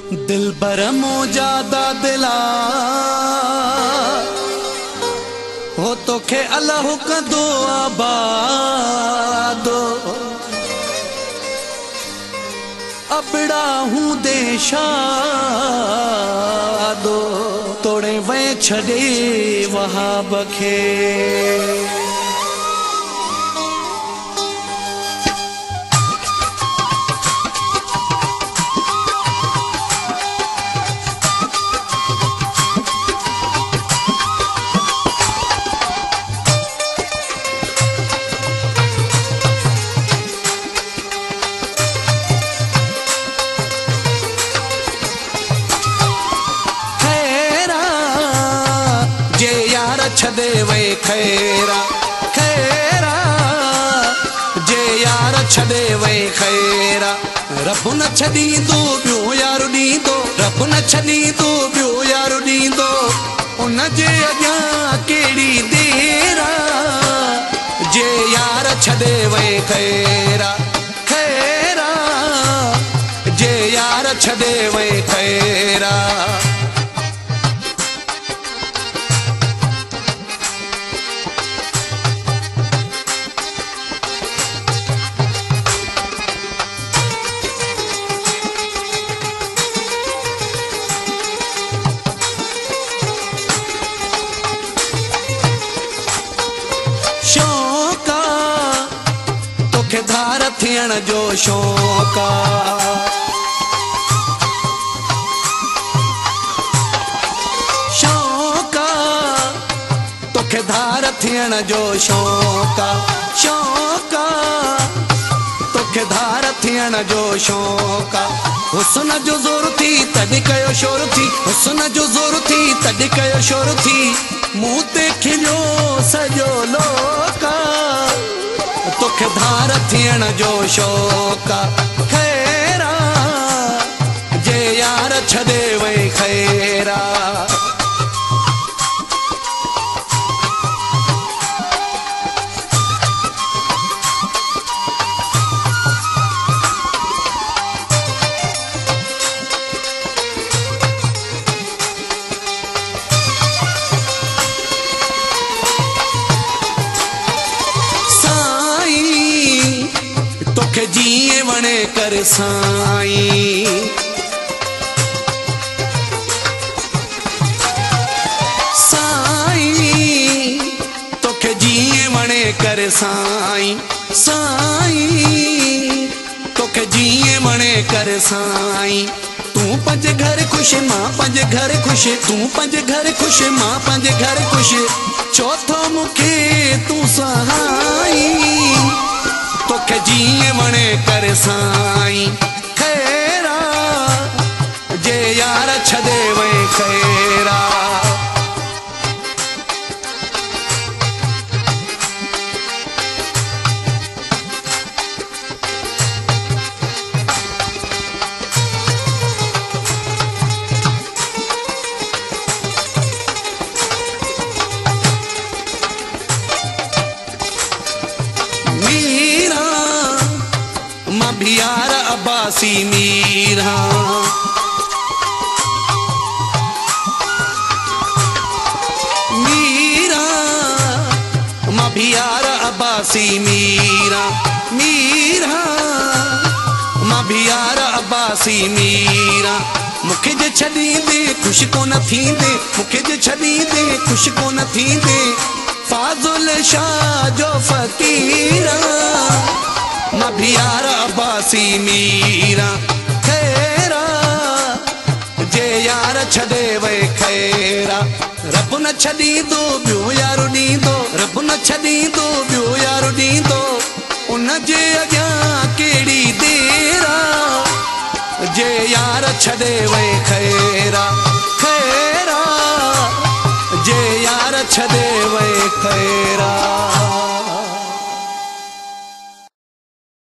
दिल बर मोजादा दिला हो तोखे अल्लाह कंदो आबादो अबड़ा हूं देशादो तोड़े वे छड़े वहाब खे छदे वे खैरा खैरा जे यार छदे वे खैरा रब न छॾींदो ॿियो यार ॾींदो रब न छॾींदो ॿियो यार ॾींदो उन जे अॻियां कहिड़ी देरा जे यार छॾे वे खैरा खैरा जे यार छॾे वे खैरा शौक़ा तोखे धार थियण जो शौक़ा शौक़ा तोखे धार थियण जो शौक़ा शौक़ा तोखे धार थियण जो शौक़ा हुस्न जो ज़ोर थी तॾहिं कयो शोर थी हुस्न जो ज़ोर थी तॾहिं कयो शोर थी मुंह ते खिलियो सॼो लोका तोखे धार थियण जो शौक़ा खैरा जे यार छॾे वे खैरा तोखे जीए वणे कर साईं साईं तोखे जीए वणे कर साईं साईं तोखे जीए वणे कर साईं तूं पंहिंजे घर खुश मां पंहिंजे घर खुश तूं पंहिंजे घर खुश मां पंहिंजे घर खुश चौथो मूंखे तूं सहाईं तोखे जीए वणे कर साईं खैरा जे यार छॾे वे खैरा यार अब्बासी मीरा मीरा मां भी यार अब्बासी मीरा मीरा मां भी यार अब्बासी मीरा मूंखे जे छॾींदे ख़ुशि कोन थींदे मूंखे जे छॾींदे ख़ुशि कोन थींदे फाज़ुल शाह जो फ़क़ीरा मां भी यार अब्बासी मीरा खैरा जे यार छॾे वे खैरा रब न छॾींदो ॿियो यार ॾींदो रब न छॾींदो ॿियो यार ॾींदो उन जे अॻियां कहिड़ी देरा जे यार छॾे वे खैरा खैरा जे यार छॾे वे खैरा